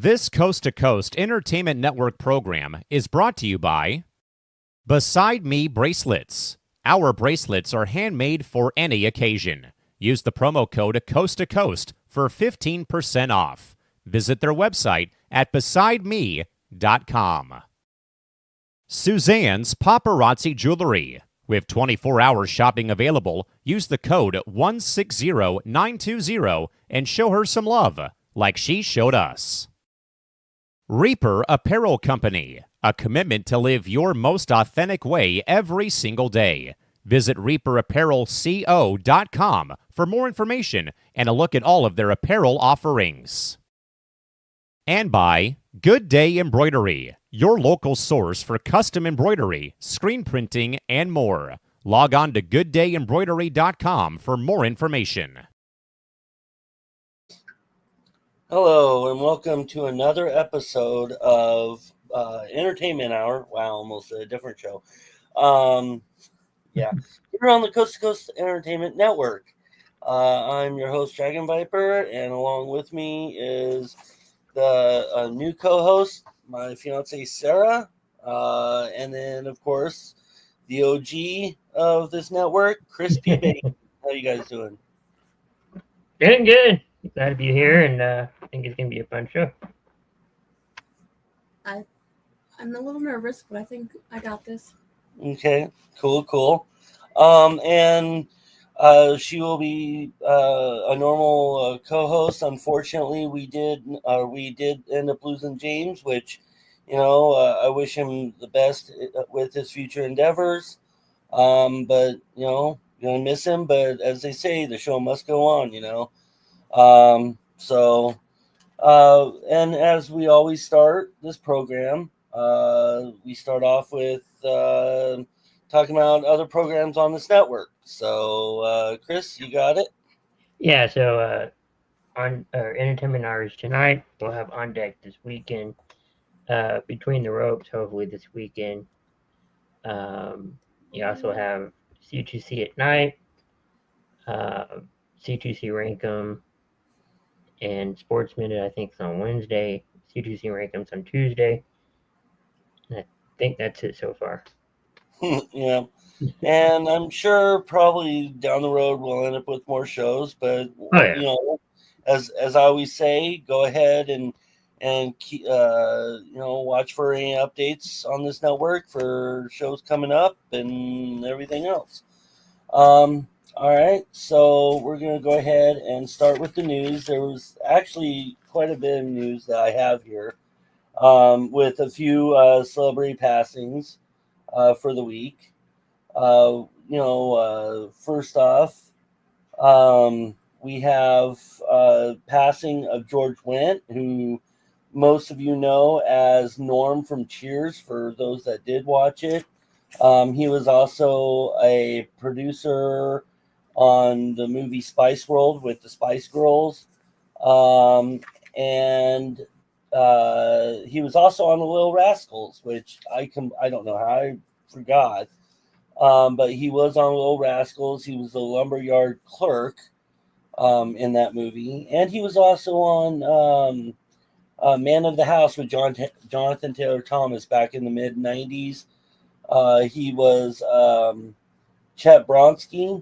This Coast to Coast Entertainment Network program is brought to you by Beside Me Bracelets. Our bracelets are handmade for any occasion. Use the promo code Coast to Coast for 15% off. Visit their website at besideme.com. Suzanne's Paparazzi Jewelry. With 24-hour shopping available, use the code 160920 and show her some love, like she showed us. Reaper Apparel Company, a commitment to live your most authentic way every single day. Visit reaperapparelco.com for more information and a look at all of their apparel offerings. And by Good Day Embroidery, your local source for custom embroidery, screen printing, and more. Log on to gooddayembroidery.com for more information. Hello, and welcome to another episode of Entertainment Hour. Wow, almost a different show. Here on the Coast to Coast Entertainment Network. I'm your host, Dragon Viper, and along with me is the new co-host, my fiance, Sarah, and then, of course, the OG of this network, Crispy Bacon. How you guys doing? Doing good. Glad to be here, and I think it's going to be a fun show. I'm a little nervous, but I think I got this. Okay, cool. And she will be a normal co-host. Unfortunately, we did end up losing James, which, I wish him the best with his future endeavors. But gonna miss him. But as they say, the show must go on. And as we always start this program, we start off with talking about other programs on this network. So, Chris, you got it? Yeah, so on our Entertainment Hours tonight, we'll have On Deck this weekend, Between the Ropes, hopefully this weekend. You also have C2C at night, C2C Rankum, and Sports Minute, I think, is on Wednesday. C2C Rankum's on Tuesday. And I think that's it so far. Yeah. And I'm sure probably down the road we'll end up with more shows, but as I always say, go ahead and watch for any updates on this network for shows coming up and everything else. All right, so we're going to go ahead and start with the news. There was actually quite a bit of news that I have here, with a few celebrity passings for the week. First off, we have passing of George Wendt, who most of you know as Norm from Cheers, for those that did watch it. He was also a producer on the movie Spice World with the Spice Girls. And he was also on the Little Rascals, which I don't know how I forgot. But he was on Little Rascals. He was the lumberyard clerk in that movie. And he was also on Man of the House with Jonathan Taylor Thomas back in the mid-90s. He was Chet Bronski.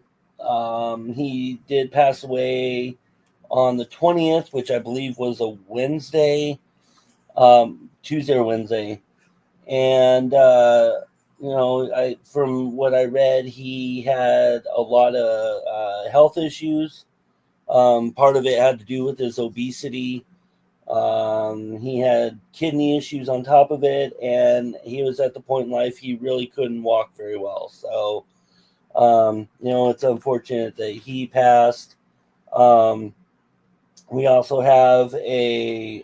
He did pass away on the 20th, which I believe was a Wednesday, Tuesday or Wednesday. And, from what I read, he had a lot of health issues. Part of it had to do with his obesity. He had kidney issues on top of it, and he was at the point in life he really couldn't walk very well. So, it's unfortunate that he passed. We also have a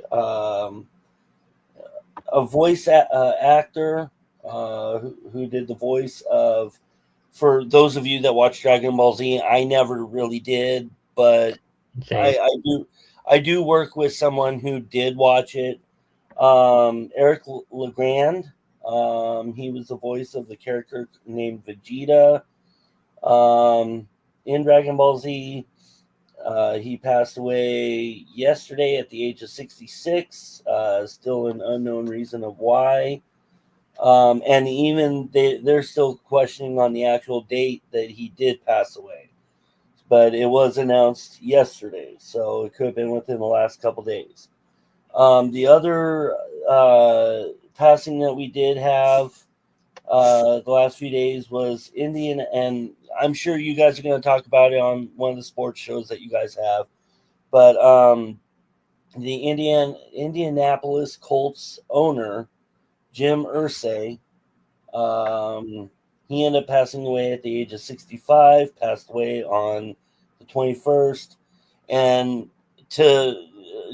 voice actor who did the voice of, for those of you that watch Dragon Ball Z, I never really did, but I do work with someone who did watch it. Eric Legrand. He was the voice of the character named Vegeta in Dragon Ball Z. He passed away yesterday at the age of 66. Still an unknown reason of why. And even they're still questioning on the actual date that he did pass away. But it was announced yesterday, so it could have been within the last couple days. The other passing that we did have the last few days was Indian, and I'm sure you guys are going to talk about it on one of the sports shows that you guys have. But the Indianapolis Colts owner, Jim Irsay, he ended up passing away at the age of 65, passed away on the 21st. And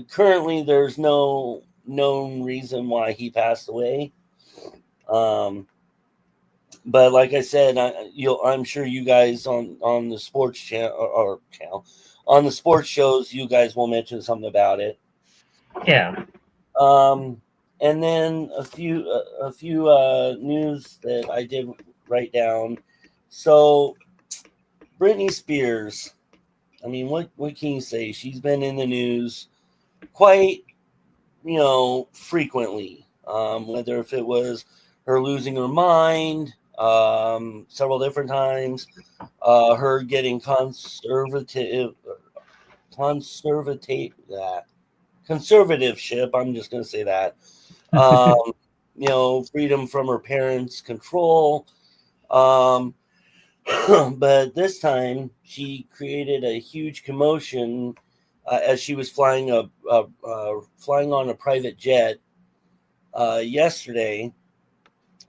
currently, there's no known reason why he passed away. But like I said, I'm sure you guys on the sports channel on the sports shows, you guys will mention something about it. Yeah. And then a few news that I did write down. So Britney Spears, I mean, what can you say? She's been in the news quite, frequently. Whether if it was her losing her mind several different times, her getting conservativeship. I'm just going to say that. Freedom from her parents' control. But this time she created a huge commotion as she was flying on a private jet yesterday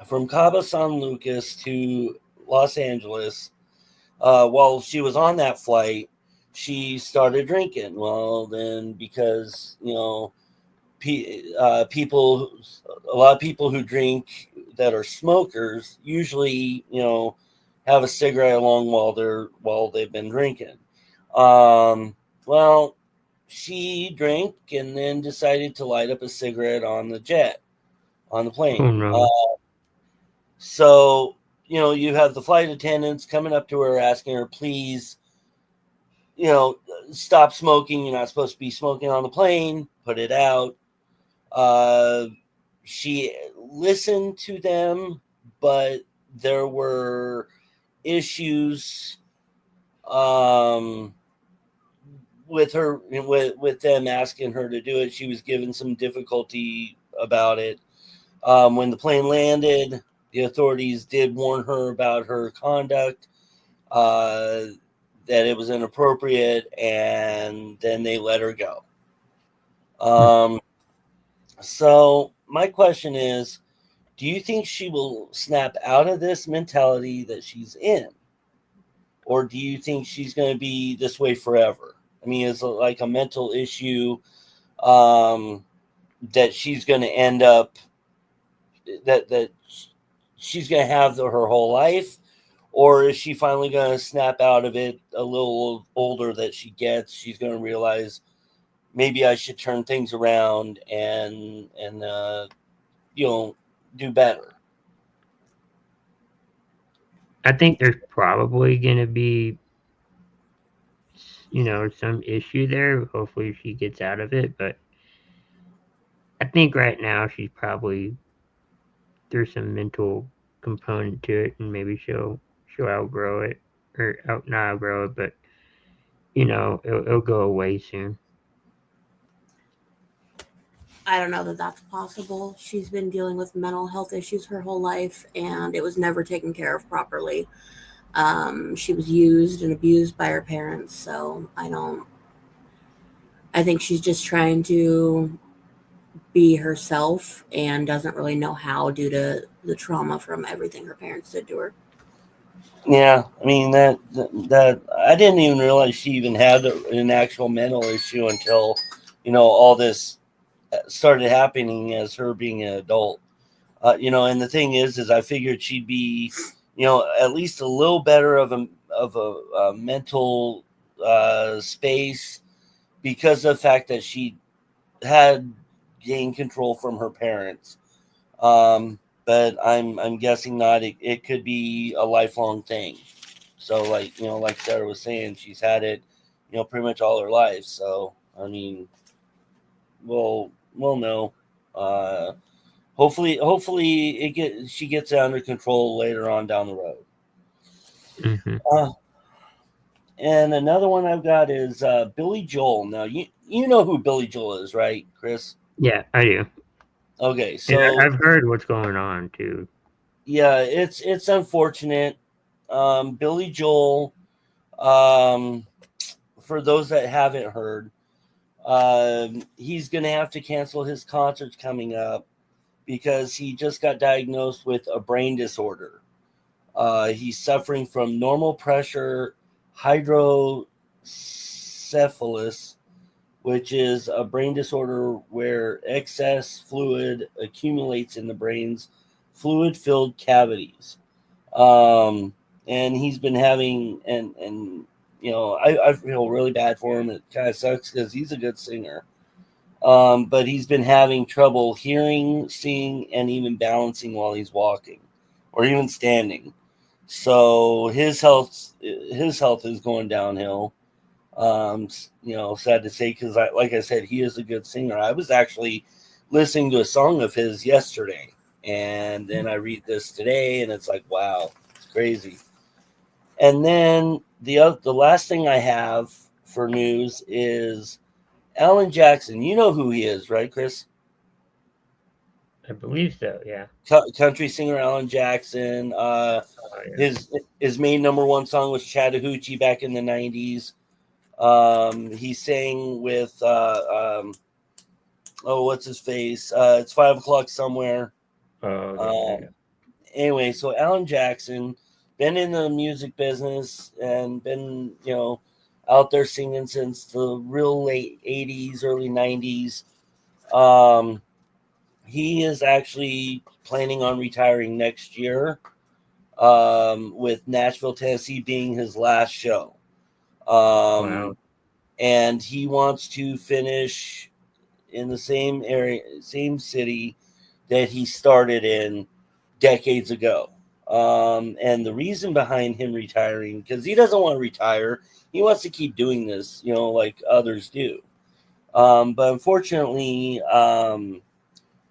from Cabo San Lucas to Los Angeles. While she was on that flight, she started drinking. Well, then because a lot of people who drink that are smokers usually have a cigarette along while they've been drinking. Well, she drank and then decided to light up a cigarette on the plane. Oh, no. So you have the flight attendants coming up to her asking her, please, stop smoking. You're not supposed to be smoking on the plane. Put it out. She listened to them, but there were issues with her, with them asking her to do it. She was given some difficulty about it. When the plane landed, the authorities did warn her about her conduct, that it was inappropriate, and then they let her go. So my question is, do you think she will snap out of this mentality that she's in? Or do you think she's going to be this way forever? I mean, it's like a mental issue that she's going to end up, that she's going to have her whole life? Or is she finally going to snap out of it a little older that she gets? She's going to realize, maybe I should turn things around and do better. I think there's probably going to be, some issue there. Hopefully she gets out of it. But I think right now there's some mental component to it, and maybe she'll outgrow it, or not outgrow it, but it'll go away soon. I don't know that that's possible. She's been dealing with mental health issues her whole life, and it was never taken care of properly. She was used and abused by her parents, so I think she's just trying to be herself and doesn't really know how due to the trauma from everything her parents did to her. Yeah, I mean that I didn't even realize she even had an actual mental issue until all this started happening as her being an adult. And the thing is I figured she'd be at least a little better of a mental space, because of the fact that she had gained control from her parents. But I'm guessing not. It could be a lifelong thing. So like Sarah was saying, she's had it pretty much all her life. So I mean, we'll know. Hopefully she gets it under control later on down the road. Mm-hmm. And another one I've got is Billy Joel. Now you know who Billy Joel is, right, Chris? Yeah, I do. Okay, And so I've heard what's going on too. yeah, it's unfortunate. Billy Joel, um, for those that haven't heard, he's going to have to cancel his concerts coming up because he just got diagnosed with a brain disorder. He's suffering from normal pressure hydrocephalus, which is a brain disorder where excess fluid accumulates in the brain's fluid-filled cavities. And he's been having, and I feel really bad for him. It kind of sucks because he's a good singer. But he's been having trouble hearing, seeing, and even balancing while he's walking or even standing. So his health is going downhill. Sad to say, because like I said, he is a good singer. I was actually listening to a song of his yesterday, and then I read this today, and it's like, wow, it's crazy. And then the last thing I have for news is Alan Jackson. You know who he is, right, Chris? I believe so. Yeah. Country singer Alan Jackson. Oh, yeah. His main number one song was Chattahoochee back in the 90s. He sang with what's his face? It's 5 o'clock somewhere. Oh, yeah. Anyway, so Alan Jackson been in the music business and been out there singing since the real late 80s, early 90s. He is actually planning on retiring next year, with Nashville, Tennessee being his last show. Wow. And he wants to finish in the same area, same city that he started in decades ago. And the reason behind him retiring, because he doesn't want to retire, he wants to keep doing this, like others do. But unfortunately,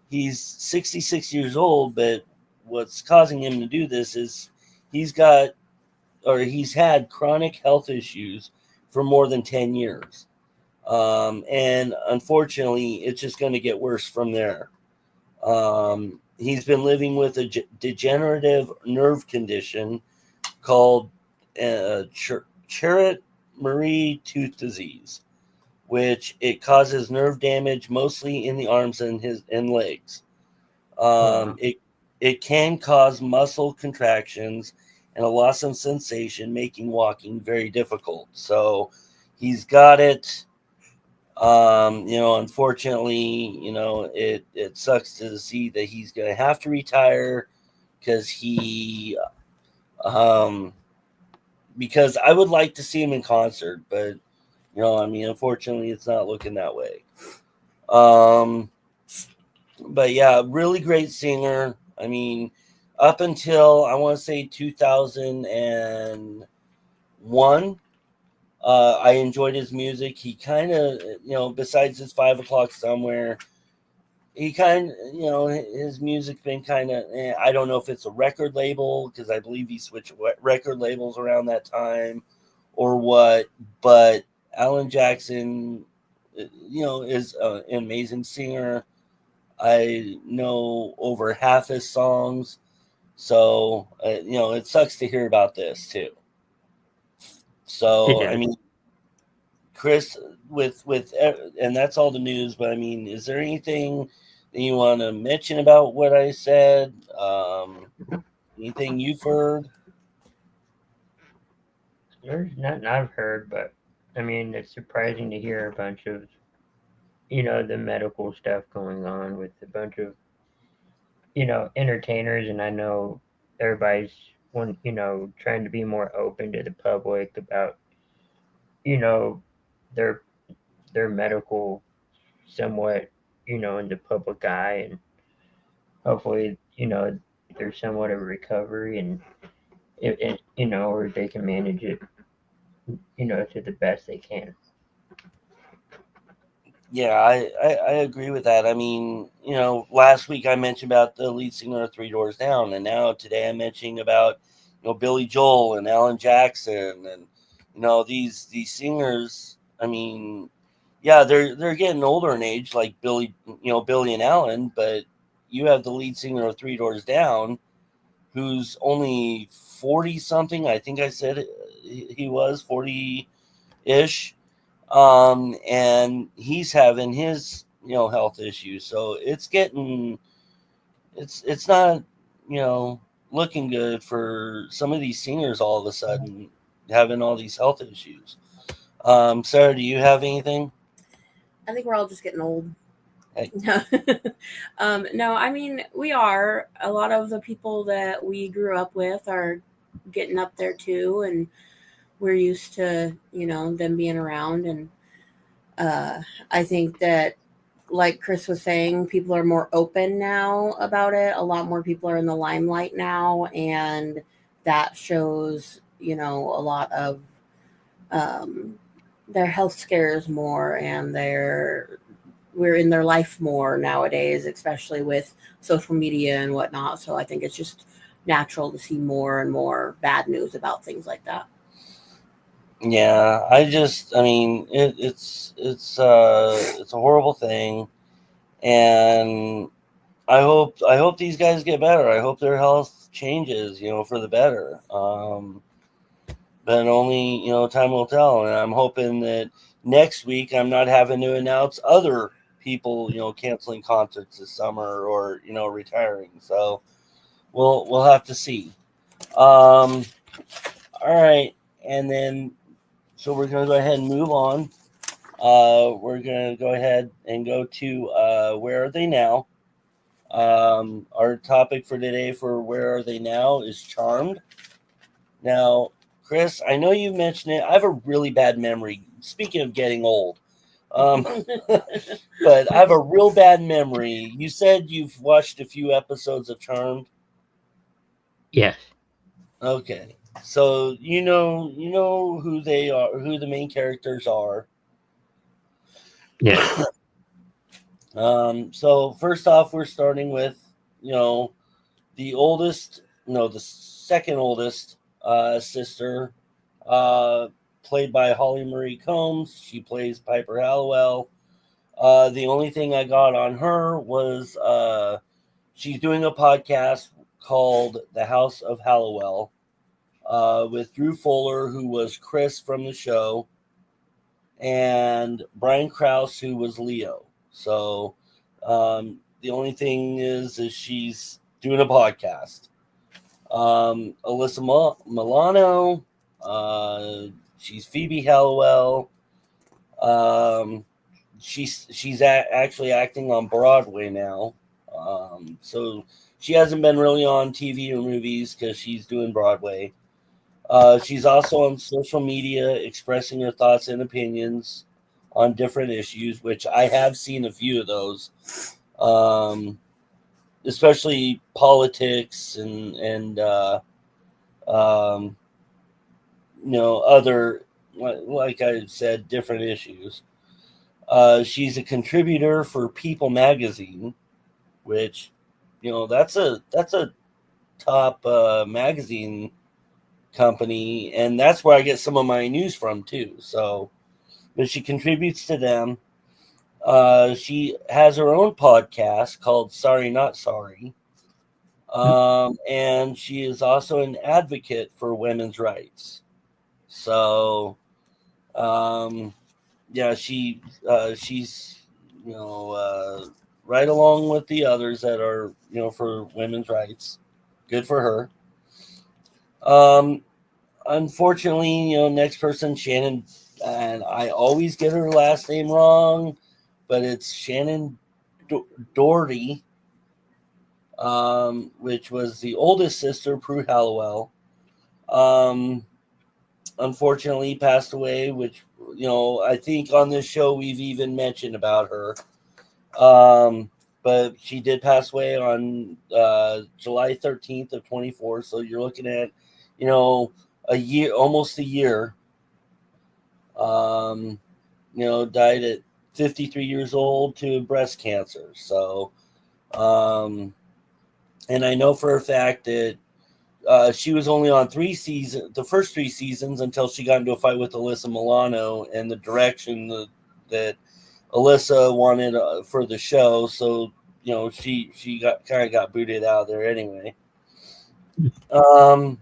he's 66 years old, but what's causing him to do this is he's had chronic health issues for more than 10 years. And unfortunately, it's just going to get worse from there. He's been living with a degenerative nerve condition called Charcot-Marie tooth disease, which it causes nerve damage mostly in the arms and legs. Wow. It can cause muscle contractions and a loss of sensation, making walking very difficult. So he's got it. Unfortunately, it sucks to see that he's going to have to retire because because I would like to see him in concert, but unfortunately, it's not looking that way. But yeah, really great singer. I mean, up until I want to say 2001, I enjoyed his music. He kind of, besides his 5 o'clock somewhere, he kind of, his music's been kind of, I don't know if it's a record label because I believe he switched record labels around that time or what, but Alan Jackson, is an amazing singer. I know over half his songs. So, it sucks to hear about this too. So, I mean, Chris, and that's all the news, but I mean, is there anything that you want to mention about what I said? Anything you've heard? There's nothing I've heard, but I mean, it's surprising to hear a bunch of, the medical stuff going on with a bunch of, entertainers. And I know everybody's trying to be more open to the public about, their medical somewhat, in the public eye, and hopefully, there's somewhat of a recovery and or they can manage it to the best they can. Yeah, I agree with that. I mean, last week I mentioned about the lead singer of Three Doors Down, and now today I'm mentioning about, Billy Joel and Alan Jackson, and these singers. I mean, yeah, they're getting older in age, like Billy and Alan, but you have the lead singer of Three Doors Down, who's only 40 something. I think I said he was 40 ish, and he's having his health issues, so it's not looking good for some of these singers all of a sudden having all these health issues. Sarah, do you have anything? I think we're all just getting old. Hey. No. No, I mean, we are. A lot of the people that we grew up with are getting up there too, and we're used to, them being around. And I think that, like Chris was saying, people are more open now about it. A lot more people are in the limelight now, and that shows, a lot of their health scares more, and we're in their life more nowadays, especially with social media and whatnot. So I think it's just natural to see more and more bad news about things like that. Yeah, I mean, it's a horrible thing, and I hope these guys get better. I hope their health changes, for the better. But only time will tell, and I'm hoping that next week I'm not having to announce other people canceling concerts this summer or retiring. So we'll have to see. All right, and then so we're gonna go ahead and move on. We're gonna go ahead and go to Where Are They Now? Our topic for today for Where Are They Now is Charmed. Now, Chris, I know you mentioned it. I have a really bad memory. Speaking of getting old, but I have a real bad memory. You said you've watched a few episodes of Charmed. Yes. Okay, so you know who they are, who the main characters are. Yes. So first off, we're starting with the second oldest sister, played by Holly Marie Combs. She plays Piper Halliwell. The only thing I got on her was she's doing a podcast called The House of Halliwell with Drew Fuller, who was Chris from the show, and Brian Krause, who was Leo. So the only thing is she's doing a podcast. Alyssa Milano, she's Phoebe Halliwell. She's actually acting on Broadway now. So she hasn't been really on TV or movies because she's doing Broadway. She's also on social media expressing her thoughts and opinions on different issues, which I have seen a few of those, especially politics and other, like I said, different issues. She's a contributor for People Magazine, which that's a top magazine company, and that's where I get some of my news from too. So, but she contributes to them. She has her own podcast called Sorry Not Sorry, and she is also an advocate for women's rights. So, yeah, she's right along with the others that are for women's rights. Good for her. Unfortunately, next person, Shannon, and I always get her last name wrong, but it's Shannon Doherty, which was the oldest sister, Prue Halliwell. Unfortunately passed away, which, I think on this show we've even mentioned about her. But she did pass away on July 13th of 24. So you're looking at, a year, almost a year. Died at 53 years old to breast cancer. So, and I know for a fact that she was only on the first 3 seasons, until she got into a fight with Alyssa Milano and the direction that Alyssa wanted for the show. So, she got booted out of there anyway. And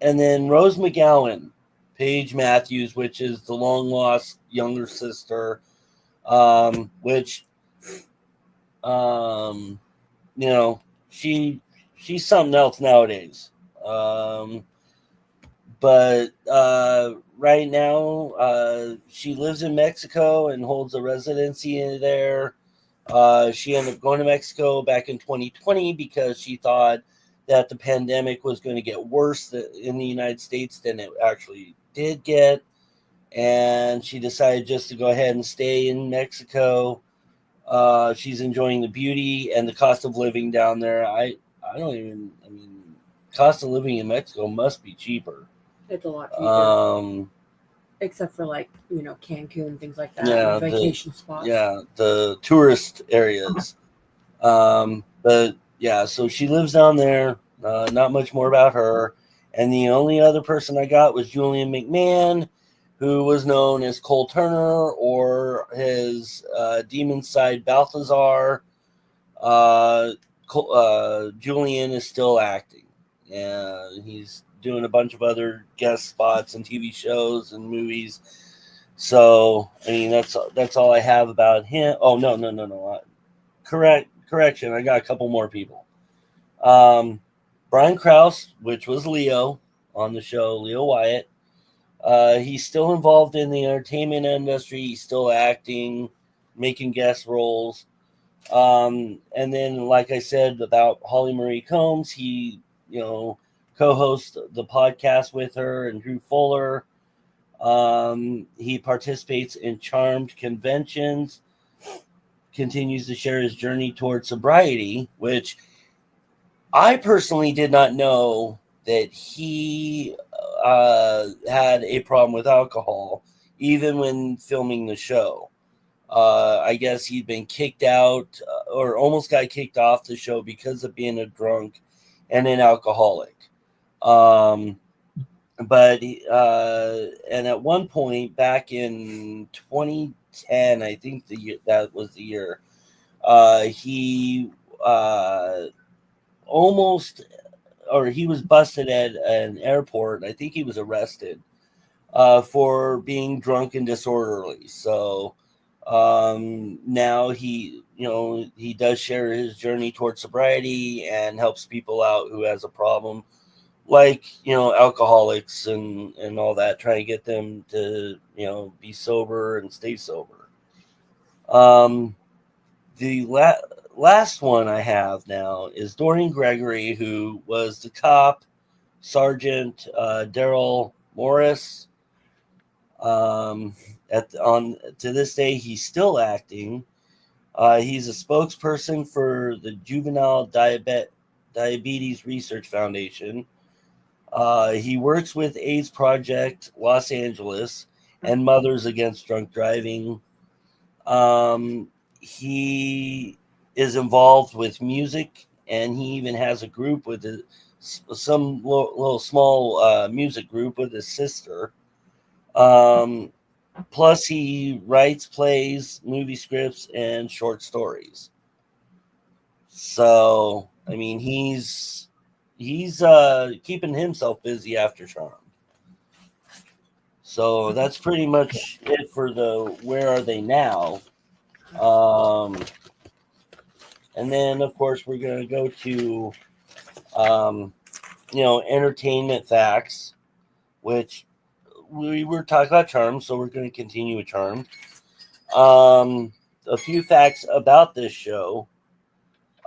then Rose McGowan, Paige Matthews, which is the long lost younger sister, which, she's something else nowadays. But right now, she lives in Mexico and holds a residency in there. She ended up going to Mexico back in 2020 because she thought that the pandemic was going to get worse in the United States than it actually did get. And she decided just to go ahead and stay in Mexico. She's enjoying the beauty and the cost of living down there. Cost of living in Mexico must be cheaper. It's a lot cheaper. Except for Cancun, things like that. Yeah, vacation spots. Yeah, the tourist areas. But yeah, so she lives down there. Not much more about her. And the only other person I got was Julian McMahon, who was known as Cole Turner, or his demon side Balthazar. Julian is still acting. And he's doing a bunch of other guest spots and TV shows and movies. So, that's all I have about him. Oh, no. Correction. I got a couple more people. Brian Krause, which was Leo on the show, Leo Wyatt. He's still involved in the entertainment industry. He's still acting, making guest roles. And then, like I said about Holly Marie Combs, he, co-hosts the podcast with her and Drew Fuller. He participates in Charmed conventions, continues to share his journey towards sobriety, which I personally did not know that he had a problem with alcohol, even when filming the show. I guess he'd been kicked out or almost got kicked off the show because of being a drunk and an alcoholic. And at one point back in 2010, I think that was the year, he he was busted at an airport. I think he was arrested for being drunk and disorderly. So now he does share his journey towards sobriety and helps people out who has a problem, like alcoholics and all that, trying to get them to be sober and stay sober. The last one I have now is Dorian Gregory, who was the cop, Sergeant Daryl Morris. To this day, he's still acting. He's a spokesperson for the Juvenile Diabetes Research Foundation. He works with AIDS Project Los Angeles and Mothers Against Drunk Driving. He is involved with music, and he even has a group with some little small music group with his sister. Plus, he writes plays, movie scripts, and short stories. So, he's keeping himself busy after Charmed. So that's pretty much it for the Where Are They Now? And then, of course, we're going to go to, entertainment facts, which we were talking about Charmed, so we're going to continue with Charmed. A few facts about this show.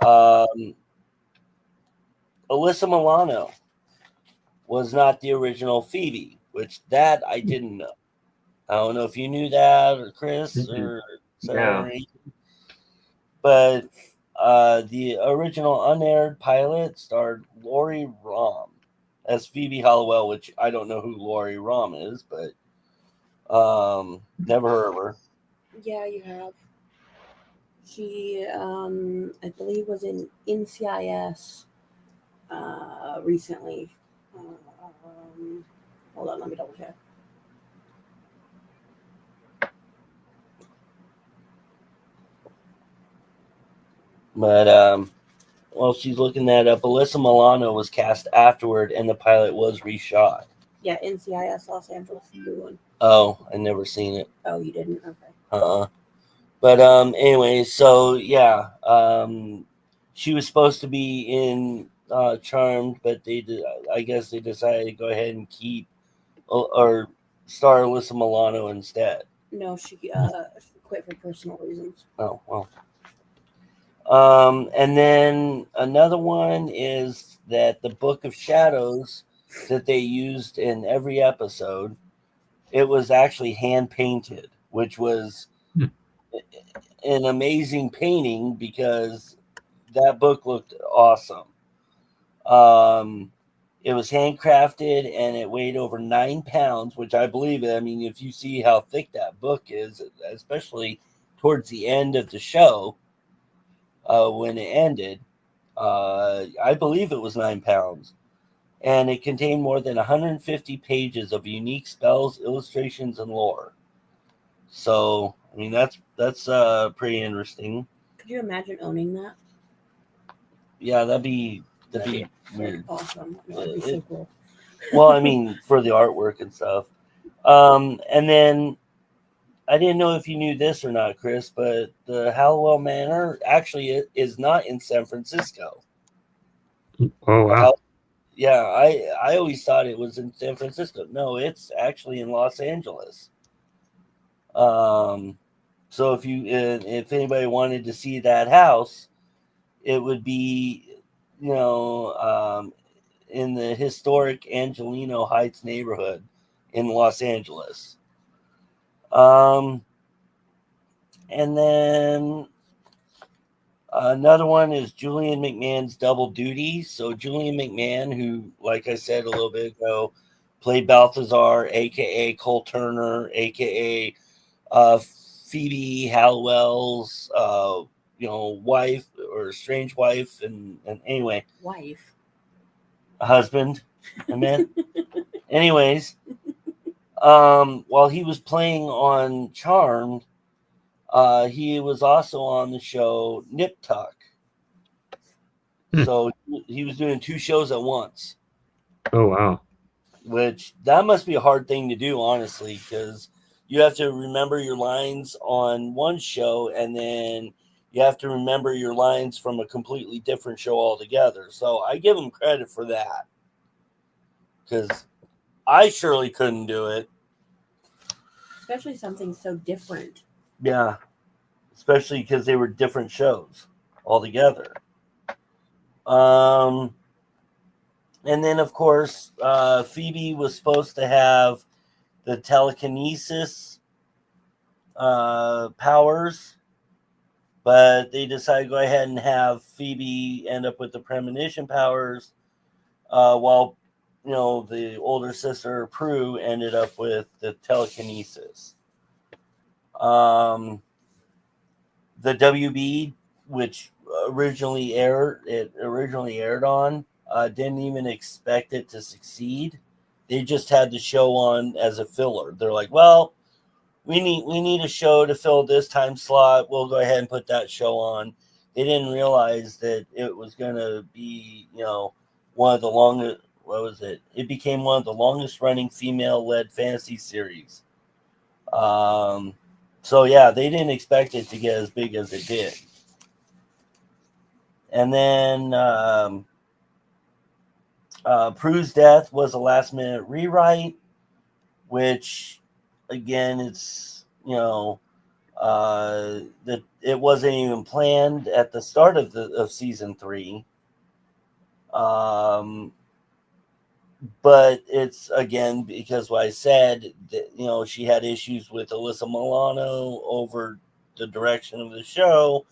Alyssa Milano was not the original Phoebe, which that I didn't know. I don't know if you knew that, or Chris, or Sarah. No. But the original unaired pilot starred Lori Rom as Phoebe Halliwell, which I don't know who Lori Rom is, but Never heard of her. Yeah, you have. She, I believe, was in NCIS recently. Hold on, let me double check. But while she's looking that up, Alyssa Milano was cast afterward, and the pilot was reshot. Yeah, NCIS Los Angeles. New one. Oh, I never seen it. Oh, you didn't? Okay. But anyway, so yeah, she was supposed to be in Charmed, but I guess they decided to go ahead and keep or star Alyssa Milano instead. No, she quit for personal reasons. Oh well. And then another one is that the Book of Shadows that they used in every episode, it was actually hand painted, which was an amazing painting because that book looked awesome. It was handcrafted and it weighed over 9 pounds, which I believe it. I mean, if you see how thick that book is, especially towards the end of the show, when it ended, I believe it was 9 pounds. And it contained more than 150 pages of unique spells, illustrations, and lore. So, I mean, that's pretty interesting. Could you imagine owning that? Yeah, that'd be weird. Awesome. That'd be so cool. Well, I mean, for the artwork and stuff. And then I didn't know if you knew this or not, Chris, but the Hallowell Manor actually is not in San Francisco. Oh wow! Yeah, I always thought it was in San Francisco. No, it's actually in Los Angeles. So if anybody wanted to see that house, it would be, in the historic Angelino Heights neighborhood in Los Angeles. And then another one is Julian McMahon's Double Duty. So Julian McMahon, who, like I said a little bit ago, played Balthazar, aka Cole Turner, aka Phoebe Hallowell's wife or strange wife, and anyway, husband, I meant. Anyways, while he was playing on Charmed, he was also on the show Nip Tuck. So he was doing 2 shows at once. Oh wow! Which that must be a hard thing to do, honestly, because you have to remember your lines on one show, and then you have to remember your lines from a completely different show altogether. So I give him credit for that, because I surely couldn't do it. Especially something so different. Yeah, especially because they were different shows altogether. And then, of course, Phoebe was supposed to have the telekinesis powers, but they decided to go ahead and have Phoebe end up with the premonition powers, while the older sister Prue ended up with the telekinesis. The WB, which originally aired on, didn't even expect it to succeed. They just had the show on as a filler. They're like, well, we need a show to fill this time slot. We'll go ahead and put that show on. They didn't realize that it was going to be, one of the longest. What was it? It became one of the longest running female-led fantasy series. So yeah, they didn't expect it to get as big as it did. And then Prue's death was a last-minute rewrite, which, again, it's that it wasn't even planned at the start of season 3. But it's, again, because what I said, that, she had issues with Alyssa Milano over the direction of the show,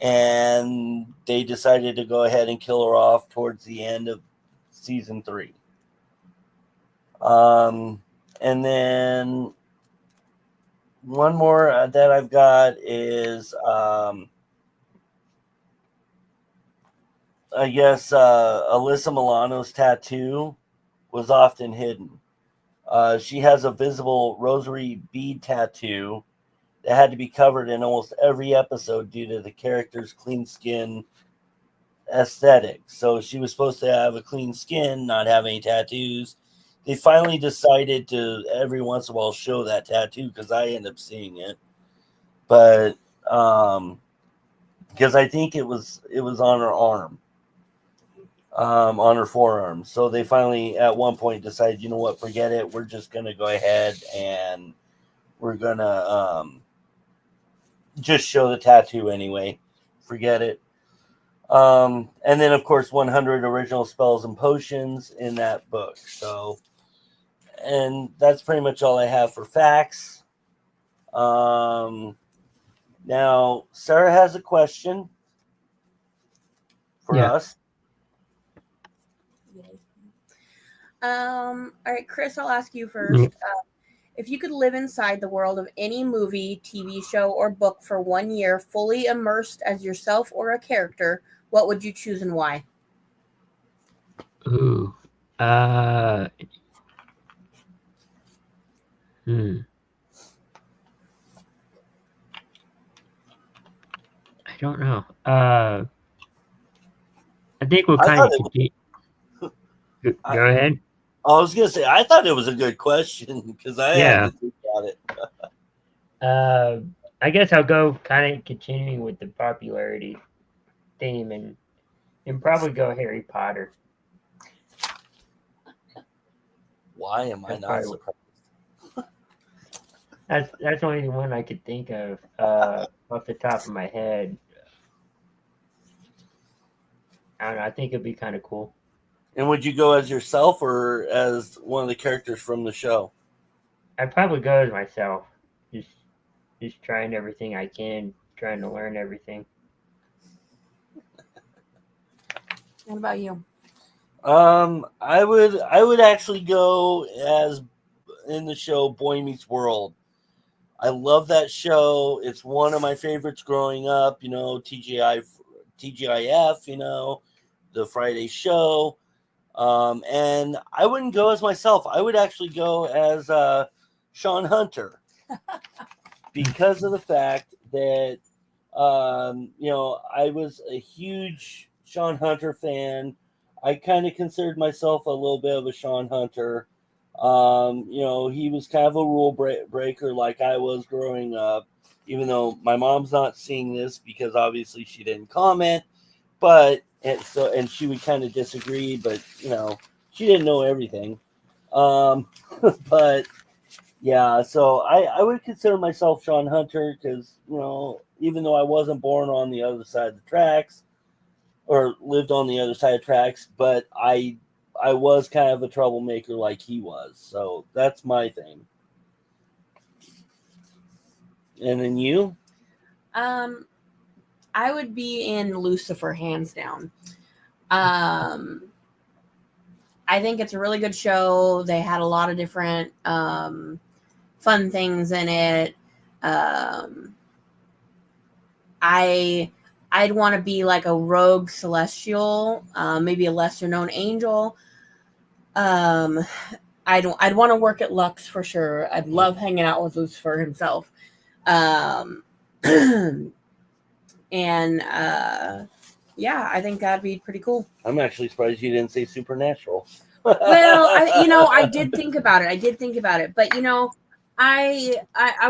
and they decided to go ahead and kill her off towards the end of season 3. And then one more that I've got is, I guess, Alyssa Milano's tattoo was often hidden. She has a visible rosary bead tattoo that had to be covered in almost every episode due to the character's clean skin aesthetic. So she was supposed to have a clean skin, not have any tattoos. They finally decided to every once in a while show that tattoo because I end up seeing it, but because I think it was on her arm, on her forearm. So they finally at one point decided, you know what, forget it. We're just gonna go ahead and we're gonna just show the tattoo anyway. Forget it. And then of course 100 original spells and potions in that book. So. And that's pretty much all I have for facts. Now, Sarah has a question for us. All right, Chris, I'll ask you first. If you could live inside the world of any movie, TV show, or book for 1 year, fully immersed as yourself or a character, what would you choose and why? Ooh. I don't know. I think we'll kind of compete. Go ahead. I was gonna say I thought it was a good question because I had to think about it. I guess I'll go kind of continuing with the popularity theme and probably go Harry Potter. Why am I not surprised? That's only the one I could think of off the top of my head. I don't know. I think it'd be kind of cool. And would you go as yourself or as one of the characters from the show? I'd probably go as myself. Just trying everything I can, trying to learn everything. What about you? I would actually go as in the show Boy Meets World. I love that show. It's one of my favorites growing up. You know, TGIF. You know, the Friday show. And I wouldn't go as myself. I would actually go as Sean Hunter because of the fact that you know, I was a huge Sean Hunter fan. I kind of considered myself a little bit of a Sean Hunter. You know, he was kind of a rule breaker like I was growing up, even though my mom's not seeing this because obviously she didn't comment, but and she would kind of disagree, but you know, she didn't know everything. But yeah, so I would consider myself Sean Hunter because, you know, even though I wasn't born on the other side of the tracks or lived on the other side of tracks, but I was kind of a troublemaker like he was. So that's my thing. And then you? I would be in Lucifer, hands down. I think it's a really good show. They had a lot of different fun things in it. I'd want to be like a rogue celestial, maybe a lesser known angel. I'd want to work at Lux for sure. I'd love hanging out with Lucifer himself. Yeah, I think that'd be pretty cool. I'm actually surprised you didn't say Supernatural. Well, I did think about it. But, you know, I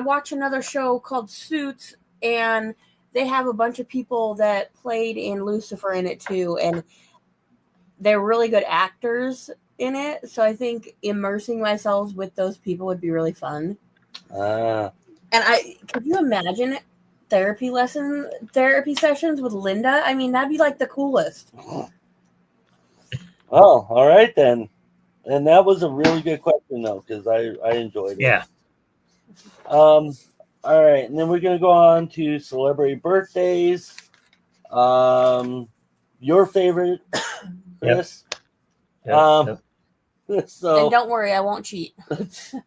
watch another show called Suits, and they have a bunch of people that played in Lucifer in it too, and they're really good actors in it. So I think immersing myself with those people would be really fun. And could you imagine therapy sessions with Linda? I mean, that'd be like the coolest. Oh, all right then. And that was a really good question though, because I enjoyed it. Yeah. All right, and then we're gonna go on to celebrity birthdays. Your favorite, Chris? Yep. So And don't worry, I won't cheat.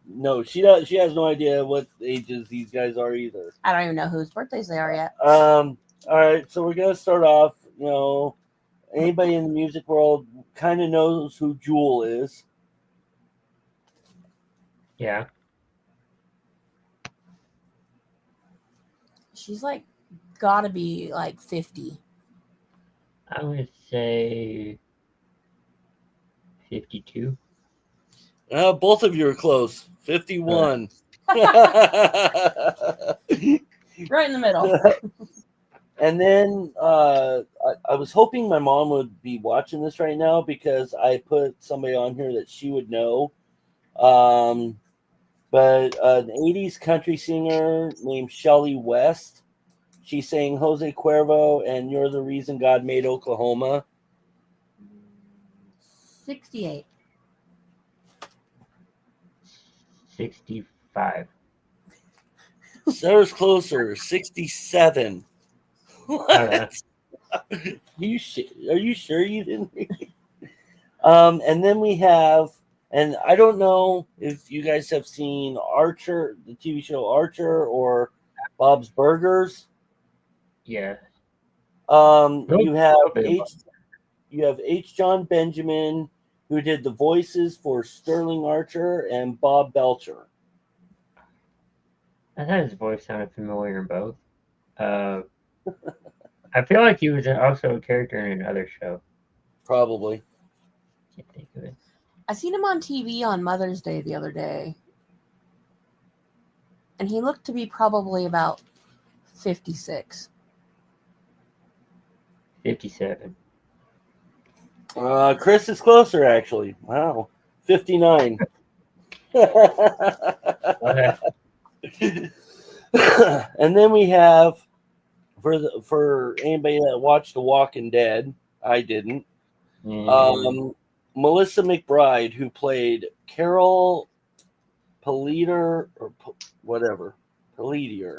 no, she does. She has no idea what ages these guys are either. I don't even know whose birthdays they are yet. All right, so we're gonna start off. Anybody in the music world kind of knows who Jewel is. Yeah. She's like gotta be like 50. I would say 52. Both of you are close. 51. Right in the middle. And then I was hoping my mom would be watching this right now because I put somebody on here that she would know. But an 80s country singer named Shelley West. She sang Jose Cuervo and You're the Reason God Made Oklahoma. 68. 65. Sarah's closer, 67. What? Are you sure you didn't read it? And then we have, and I don't know if you guys have seen Archer, the TV show Archer, or Bob's Burgers. Yeah. You have H. John Benjamin, who did the voices for Sterling Archer and Bob Belcher. I thought his voice sounded familiar in both. I feel like he was also a character in another show. Probably. Can't think of it. I seen him on TV on Mother's Day the other day. And he looked to be probably about 56. 57. Chris is closer, actually. Wow. 59. And then we have, for anybody that watched The Walking Dead, I didn't. Melissa McBride, who played Carol Pelletier or whatever, Pelletier.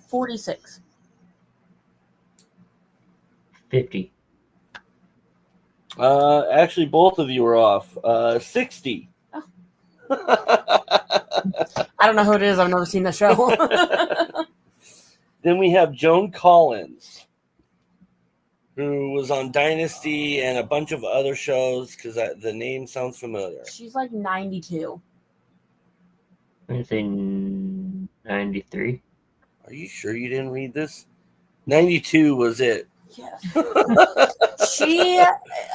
46. 50. Actually, both of you are off. 60. Oh. I don't know who it is. I've never seen the show. Then we have Joan Collins, who was on Dynasty and a bunch of other shows because the name sounds familiar. She's like 92. I'm going to say 93. Are you sure you didn't read this? 92 was it. Yeah.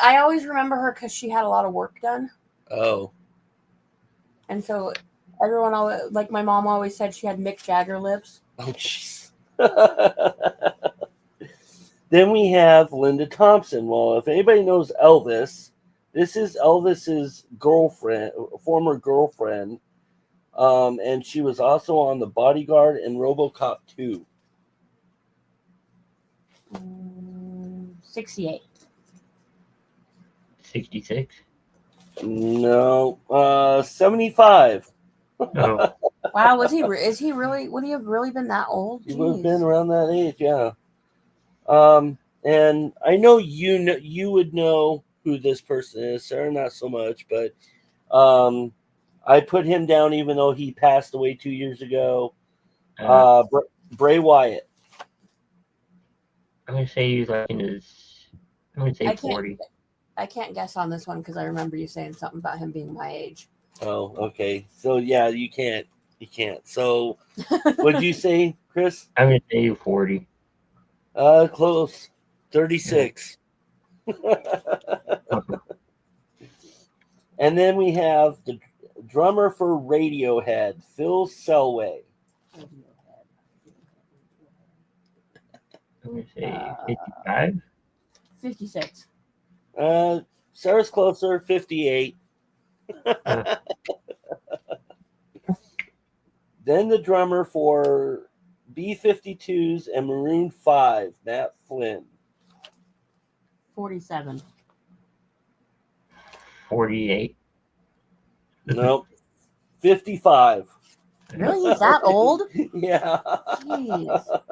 I always remember her because she had a lot of work done. Oh. And so everyone always, like my mom always said, she had Mick Jagger lips. Oh, jeez. Then we have Linda Thompson. Well, if anybody knows Elvis, this is Elvis's girlfriend, former girlfriend. And she was also on The Bodyguard and RoboCop 2. 68. 66. No, 75. Oh, Wow, would he have really been that old? He would have Jeez. been around that age, yeah. And I know you would know who this person is, Sarah, not so much, but I put him down even though he passed away 2 years ago. Bray Wyatt. I'm going to say he was like in his, I'm going to say 40. I can't guess on this one because I remember you saying something about him being my age. Oh, okay. So yeah, you can't. So what'd you say, Chris? I'm going to say 40. Close. 36. And then we have the drummer for Radiohead, Phil Selway. I'm going to say 55. 56. Sarah's closer, 58. Then the drummer for B-52s and Maroon 5, Matt Flynn. 47. 48. Nope. 55. Really? He's that old? Yeah. Jeez.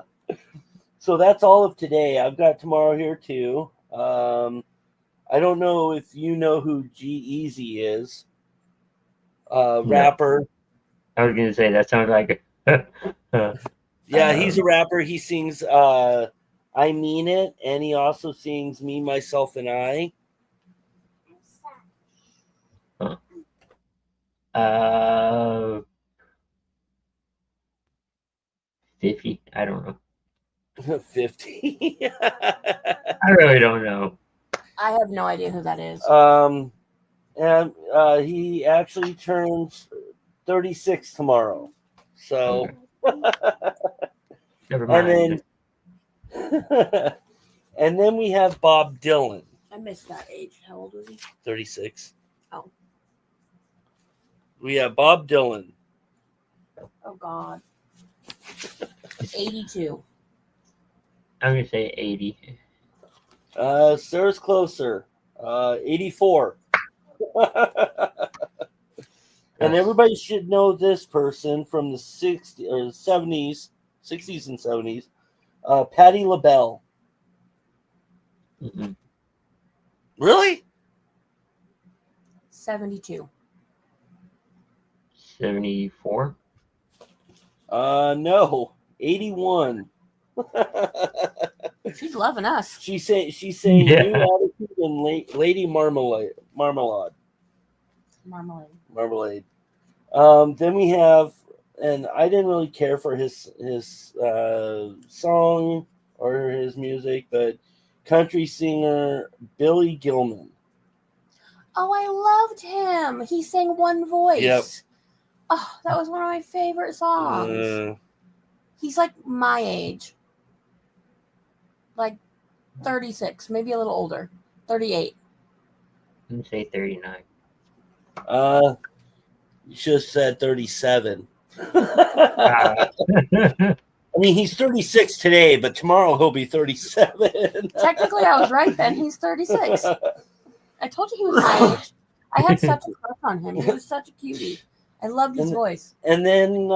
So that's all of today. I've got tomorrow here too. I don't know if you know who G-Eazy is. Rapper. I was gonna say that sounds like Yeah, he's a rapper. He sings I Mean It, and he also sings Me, Myself, and I. 50. I don't know. 50. I really don't know. I have no idea who that is. And he actually turns 36 tomorrow. So, Never mind. and then we have Bob Dylan, I missed that age. How old was he? 36. Oh. We have Bob Dylan. Oh God. 82. I'm gonna say 80. Sarah's closer. 84. And everybody should know this person from the 60s or 70s, 60s and 70s. Patti LaBelle. Mm-mm. Really? 72. 74. No. 81. She's loving us. She's saying Yeah. New Attitude and Lady Marmalade. Marmalade. Then we have, and I didn't really care for his song or his music, but country singer Billy Gilman. Oh, I loved him. He sang One Voice. Yep. Oh, that was one of my favorite songs. He's like my age. Like 36, maybe a little older. 38. I'm gonna say 39. You should have said 37. Ah. I mean, he's 36 today, but tomorrow he'll be 37. Technically, I was right then. He's 36. I told you he was my age. I had such a crush on him. He was such a cutie. I loved his voice. And then,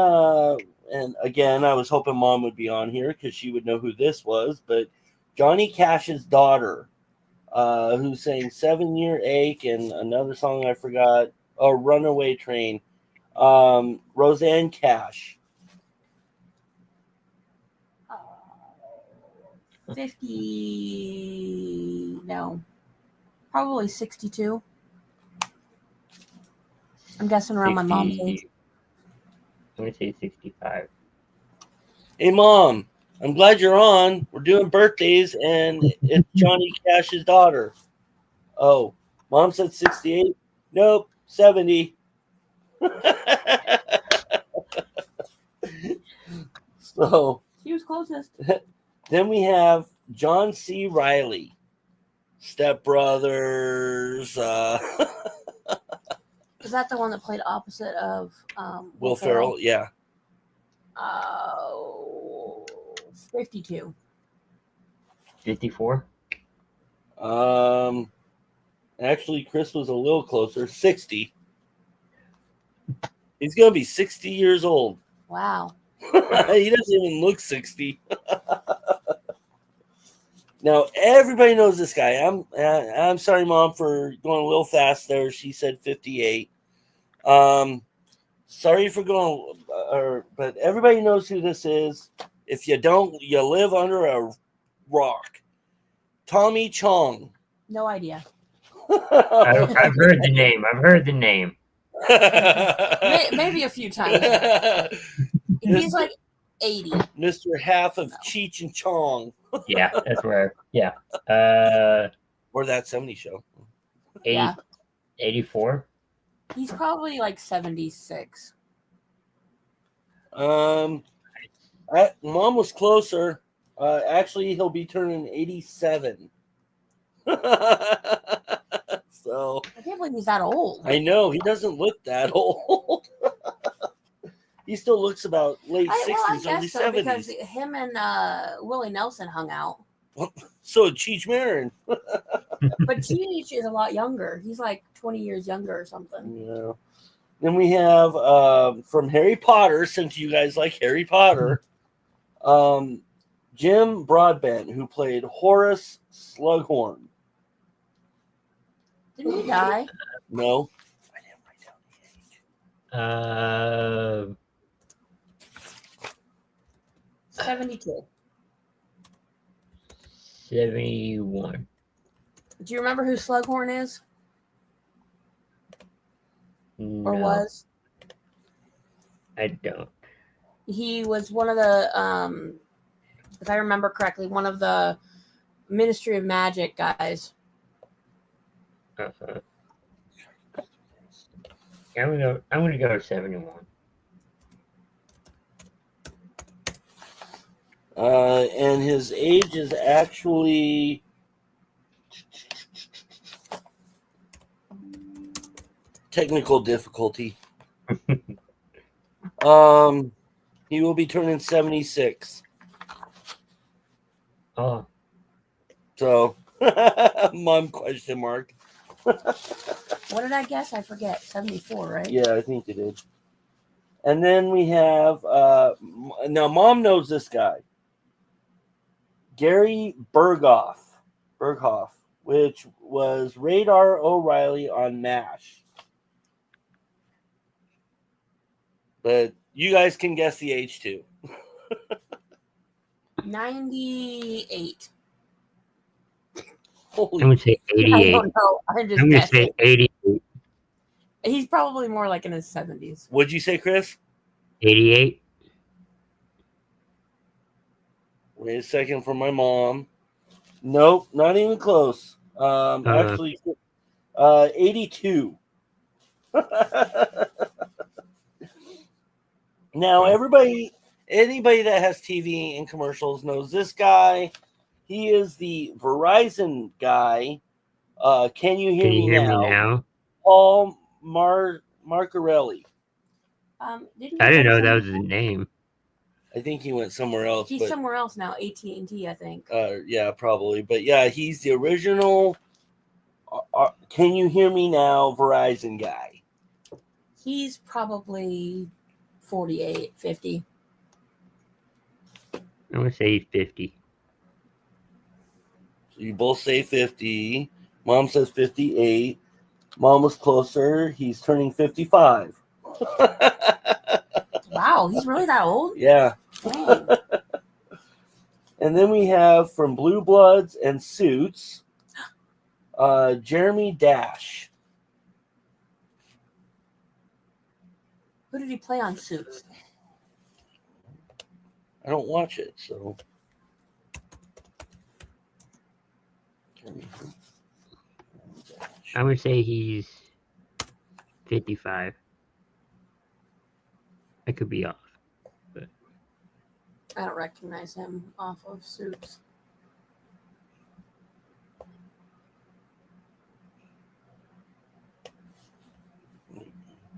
and again, I was hoping Mom would be on here because she would know who this was, but Johnny Cash's daughter, who sang 7 Year Ache and another song I forgot, Runaway Train, Roseanne Cash. 50, no, probably 62. I'm guessing around my mom's age. I'm gonna say 65. Hey, Mom, I'm glad you're on. We're doing birthdays, and it's Johnny Cash's daughter. Oh, Mom said 68? Nope, 70. So He was closest. then we have John C. Reilly, Step Brothers, Is that the one that played opposite of Will Ferrell. Yeah. 52. 54. Actually, Chris was a little closer, 60. He's gonna be 60 years old. Wow. He doesn't even look 60. Now everybody knows this guy. I'm sorry, Mom, for going a little fast there. She said 58. Sorry for going, but everybody knows who this is. If you don't, you live under a rock. Tommy Chong. No idea. I've heard the name. Maybe a few times. He's like 80. Mr. Half of Cheech and Chong. Yeah, that's where. Yeah. Or that 70 show. 80, Yeah. 84. He's probably like 76. Mom was closer. Actually, he'll be turning 87. So I can't believe he's that old. I know he doesn't look that old. He still looks about late 60s, early 70s. Because him and Willie Nelson hung out. So Cheech Marin. But Cheech is a lot younger. He's like 20 years younger or something. Yeah. Then we have from Harry Potter, since you guys like Harry Potter, Jim Broadbent, who played Horace Slughorn. Didn't he die? No. I didn't write down the age. 72. 71. Do you remember who Slughorn is or No, was? I don't. He was one of the, if I remember correctly, one of the Ministry of Magic guys. Uh-huh. I'm gonna go 71. And his age is actually technical difficulty. He will be turning 76. Oh, So, mom question mark. What did I guess? I forget. 74, right? Yeah, I think it is. And then we have now mom knows this guy. Gary Berghoff, which was Radar O'Reilly on MASH. But you guys can guess the age too. 98. I'm Holy, gonna say I 88. don't know. I'm just I'm gonna guessing. say 88. He's probably more like in his 70s. what'd you say, Chris? 88. Wait a second for my mom. Nope, not even close. Actually, 82. Now, anybody that has TV and commercials knows this guy. He is the Verizon guy. Can you hear Can you me hear now? me now? Paul Marcarelli. Didn't I he didn't go know that was somewhere? his name. I think he went somewhere else. He's but, somewhere else now. AT&T, I think. yeah, probably. But yeah, he's the original. Can you hear me now? Verizon guy. He's probably 48, 50. I'm gonna say 50. So you both say 50. Mom says 58. Mom was closer. He's turning 55. Wow, he's really that old? Yeah. Dang. And then we have from Blue Bloods and Suits, Jeremy Dash. Who did he play on Suits? I don't watch it, so. I'm gonna say he's 55. I could be off. I don't recognize him off of Suits.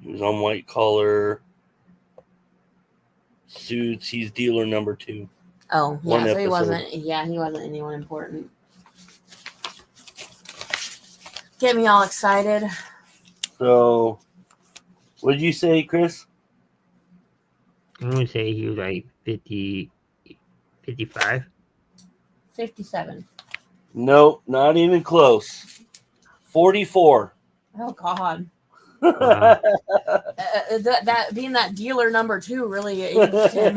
He was on White Collar, Suits. He's dealer number 2. Oh, yeah, One so he episode. wasn't anyone important. Get me all excited. So, what did you say, Chris? I'm gonna say he was like 50, 55. 57. Nope, not even close. 44. Oh, God. Wow. That being that dealer number 2 really aged him.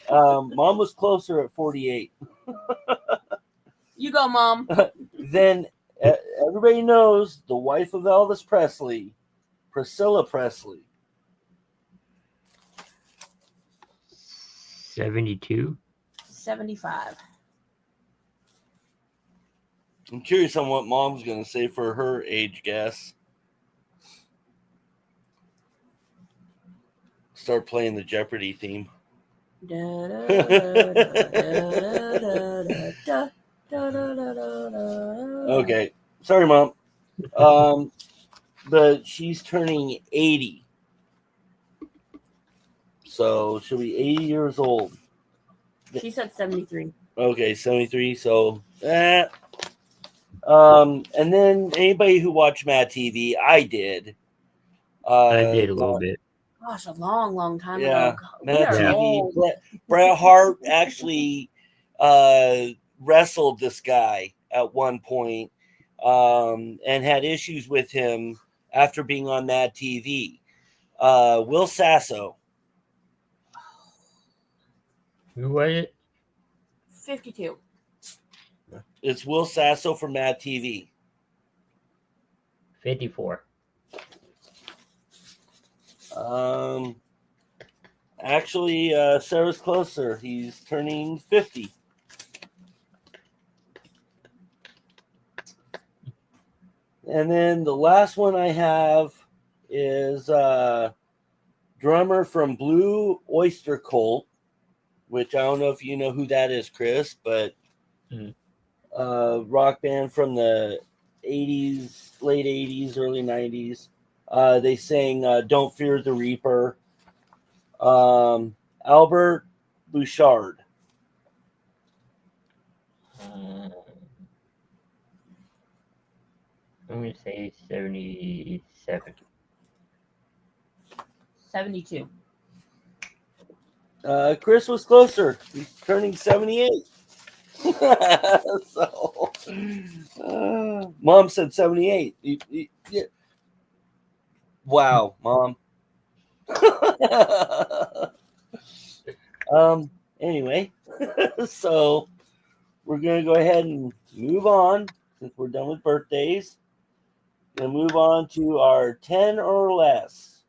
Mom was closer at 48. You go, Mom. Then everybody knows the wife of Elvis Presley, Priscilla Presley. 72. 75. I'm curious on what Mom's going to say for her age guess. Start playing the Jeopardy theme. Okay. Sorry, Mom. But she's turning 80. So she'll be 80 years old. She said 73. Okay, 73. So, and then anybody who watched Mad TV, I did. I did a little bit. Gosh, a long time Yeah, ago. We Mad are TV. old. Bret Hart actually wrestled this guy at one point, and had issues with him after being on Mad TV. Will Sasso. Who was it? 52. It's Will Sasso from Mad TV. 54. Actually, Sarah's closer. He's turning 50. And then the last one I have is drummer from Blue Oyster Cult, which I don't know if you know who that is, Chris, but rock band from the 80s, late 80s, early 90s. They sang Don't Fear the Reaper. Albert Bouchard. I'm going to say 77. 72. Chris was closer. He's turning 78. So, Mom said 78. Yeah. Wow, Mom. Anyway, so we're going to go ahead and move on since we're done with birthdays. Going to move on to our 10 or less.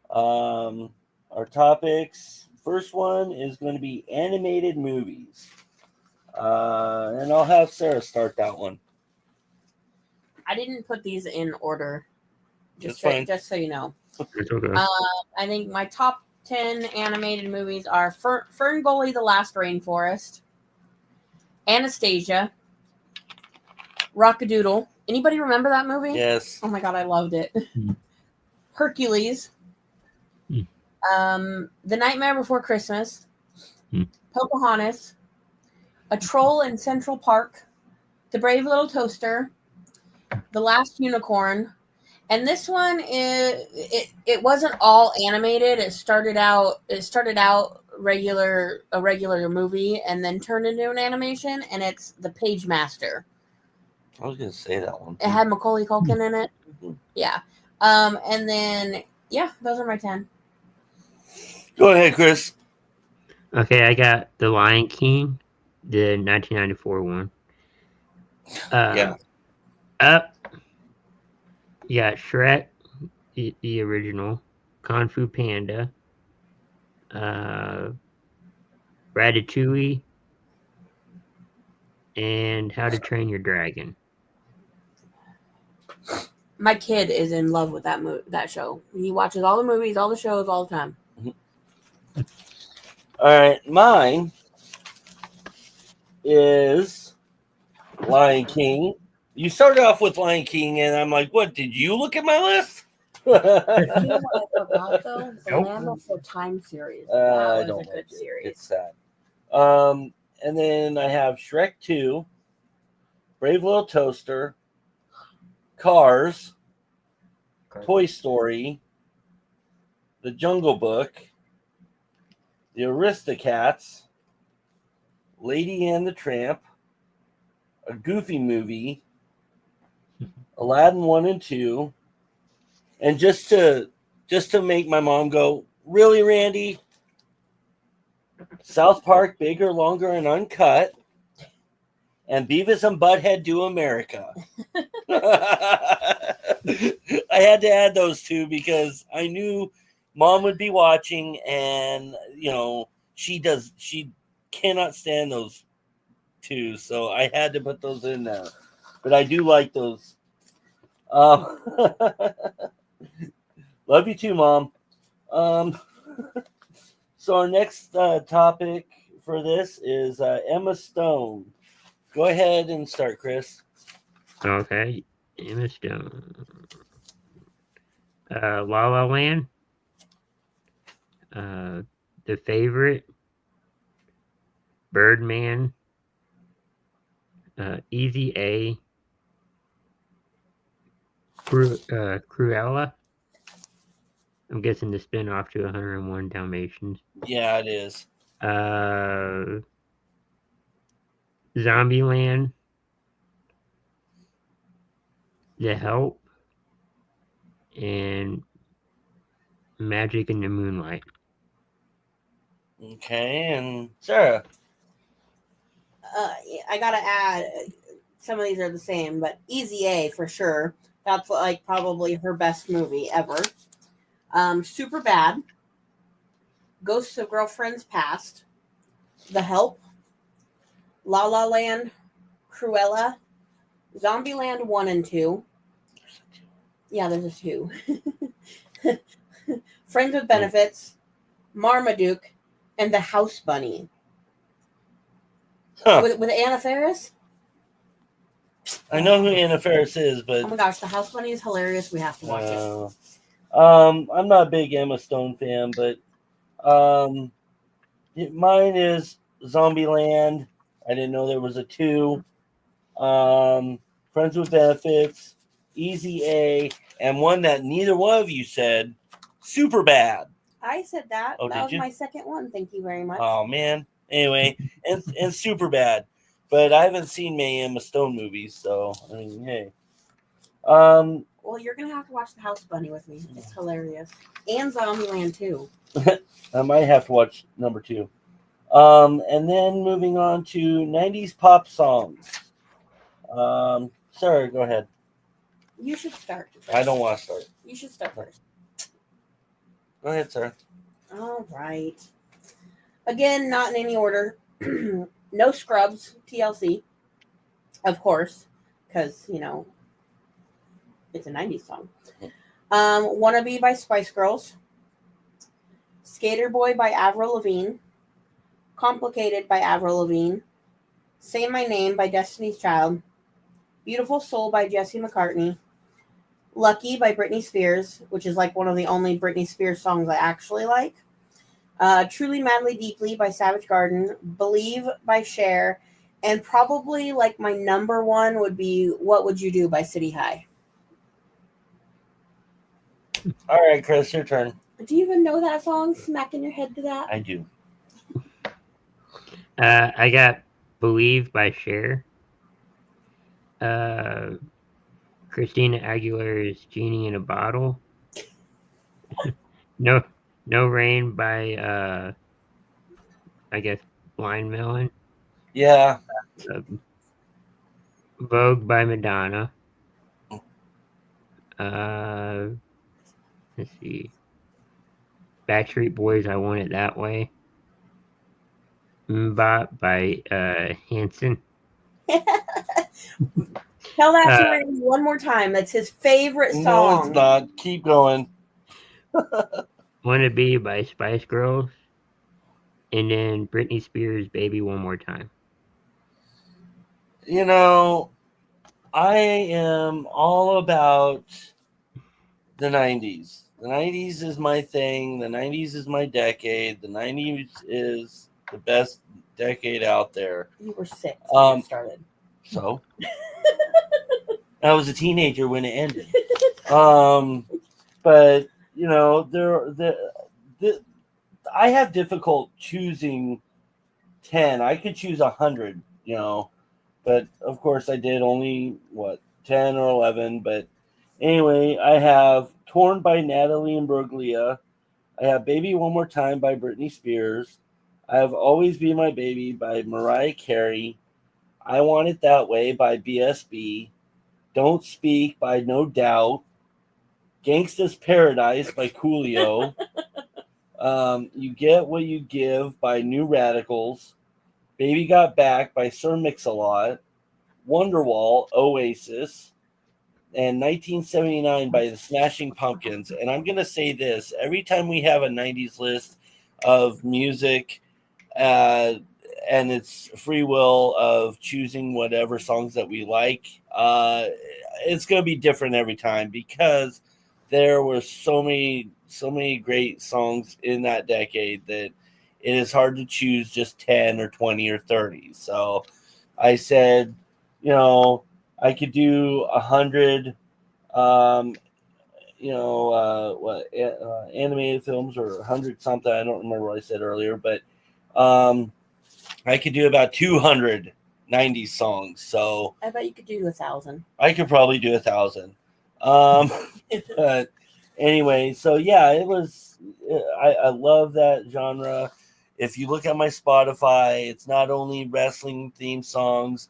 Our topics. First one is going to be animated movies. And I'll have Sarah start that one. I didn't put these in order. That's fine. Just so you know. It's okay. I think my top 10 animated movies are Fern Gully, The Last Rainforest, Anastasia, Rockadoodle. Anybody remember that movie? Yes. Oh my god, I loved it. Hercules. The Nightmare Before Christmas. Pocahontas. A Troll in Central Park. The Brave Little Toaster. The Last Unicorn. And this one it wasn't all animated. It started out a regular movie and then turned into an animation, and it's The Page Master. I was gonna say that one. It had Macaulay Culkin in it. Yeah. And then those are my 10. Go ahead, Chris. Okay, I got The Lion King, the 1994 one. Yeah. Up. You got Shrek, the original, Kung Fu Panda, Ratatouille, and How to Train Your Dragon. My kid is in love with that show. He watches all the movies, all the shows, all the time. All right, mine is Lion King. You started off with Lion King, and I'm like, what? Did you look at my list? You know what I forgot though? The Nope. Land Before Time series. I That don't was a like good it. series. It's sad. And then I have Shrek 2, Brave Little Toaster, Cars, Toy Story, The Jungle Book, The Aristocats, Lady and the Tramp, A Goofy Movie, Aladdin 1 and 2, and just to make my mom go, really, Randy? South Park, Bigger, Longer, and Uncut, and Beavis and Butthead Do America. I had to add those two because I knew Mom would be watching, and she cannot stand those two, so I had to put those in there. But I do like those. Love you too, Mom. So our next topic for this is Emma Stone. Go ahead and start, Chris. Okay, Emma Stone. La La Land. The Favorite. Birdman. Easy A. Cruella. I'm guessing the spin-off to 101 Dalmatians. Yeah, it is. Zombieland, The Help, and Magic in the Moonlight. Okay, and Sarah. I gotta add, some of these are the same, but Easy A for sure. That's like probably her best movie ever. Super Bad, Ghosts of Girlfriends Past, The Help, La La Land, Cruella, Zombieland 1 and 2. Yeah, there's a 2. Friends with Benefits, Marmaduke, and The House Bunny. Huh. With Anna Faris? I know who Anna Faris is, but Oh my gosh, The House Bunny is hilarious. We have to watch it. I'm not a big Emma Stone fan, but mine is Zombieland. I didn't know there was a 2. Friends with Benefits, Easy A, and one that neither one of you said, Super Bad. I said that. Oh, that did was you? my second one. Thank you very much. Oh man. Anyway, and Super Bad, but I haven't seen many Emma Stone movies, so I mean, hey. Well, you're gonna have to watch The House Bunny with me. It's hilarious. And Zombieland too. I might have to watch number 2. And then moving on to 90s pop songs. Sarah, go ahead. You should start. I don't want to start. You should start first. Go ahead, Sarah. All right. Again, not in any order. No Scrubs, TLC, of course, because it's a '90s song. Wannabe by Spice Girls. Skater Boy by Avril Lavigne. Complicated by Avril Lavigne. Say My Name by Destiny's Child. Beautiful Soul by Jesse McCartney. Lucky by Britney Spears, which is like one of the only Britney Spears songs I actually like. Truly Madly Deeply by Savage Garden. Believe by Cher. And probably like my number one would be What Would You Do by City High. All right, Chris, your turn. Do you even know that song? Smacking your head to that? I do. I got Believe by Cher. Christina Aguilera's Genie in a Bottle. No Rain by I guess Blind Melon. Yeah. Vogue by Madonna. Let's see. Backstreet Boys, I Want It That Way. Mbop by Hanson. Tell that to Randy one more time. That's his favorite song. No, it's not. Keep going. Wanna Be by Spice Girls. And then Britney Spears' Baby One More Time. I am all about the 90s. The 90s is my thing. The 90s is my decade. The 90s is the best decade out there. You were 6 when it started. So I was a teenager when it ended. But I have difficult choosing 10. I could choose 100, but of course I did only 10 or 11. But anyway, I have Torn by Natalie Imbruglia. I have Baby One More Time by Britney Spears. I have Always Be My Baby by Mariah Carey. I Want It That Way by BSB. Don't Speak by No Doubt. Gangsta's Paradise by Coolio. You Get What You Give by New Radicals. Baby Got Back by Sir Mix-a-Lot. Wonderwall, Oasis. And 1979 by the Smashing Pumpkins. And I'm going to say this. Every time we have a 90s list of music, and it's free will of choosing whatever songs that we like, it's going to be different every time because there were so many great songs in that decade that it is hard to choose just 10 or 20 or 30. So I said, I could do 100. animated films or 100 something. I don't remember what I said earlier, but I could do about 200 90s songs. So I bet you could do 1,000. I could probably do 1,000. But anyway, so yeah, it was. I love that genre. If you look at my Spotify, it's not only wrestling theme songs,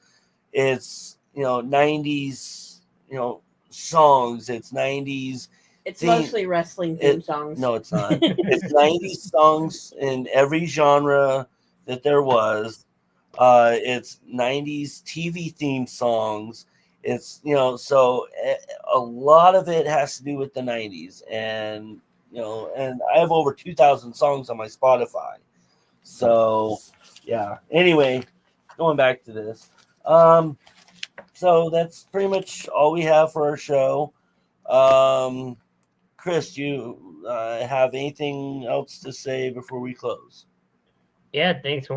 it's 90s songs. It's 90s. It's mostly wrestling theme songs. No, it's not. It's 90s songs in every genre that there was. It's 90s TV theme songs. It's so a lot of it has to do with the 90s, and and I have over 2,000 songs on my Spotify. So yeah. Anyway, going back to this. So that's pretty much all we have for our show. Chris, do you have anything else to say before we close? Yeah, thanks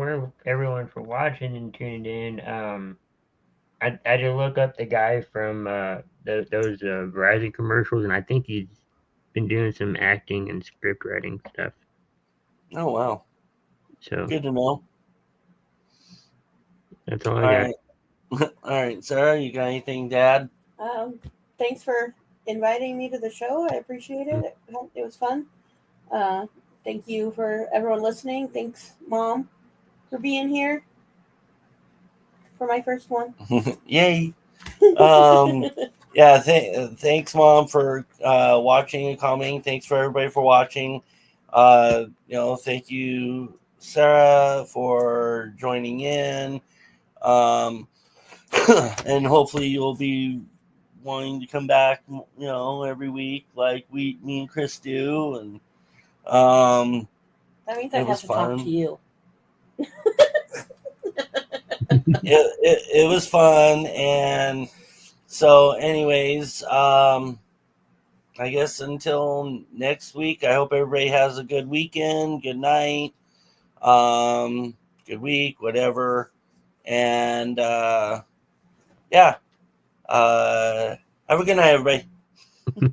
everyone for watching and tuning in. I did look up the guy from those Verizon commercials, and I think he's been doing some acting and script writing stuff. Oh, wow. So good to know. That's all I got. Right. All right, Sarah, you got anything to add? Thanks for inviting me to the show. I appreciate it. It was fun. Thank you for everyone listening. Thanks, Mom, for being here for my first one. Yay. Yeah, thanks, Mom, for watching and commenting. Thanks for everybody for watching. Thank you, Sarah, for joining in. And hopefully you'll be wanting to come back, every week like me and Chris do. And that means I have to talk to you. It was fun. And so anyways, I guess until next week, I hope everybody has a good weekend, good night, good week, whatever. And yeah, have a good night, everybody.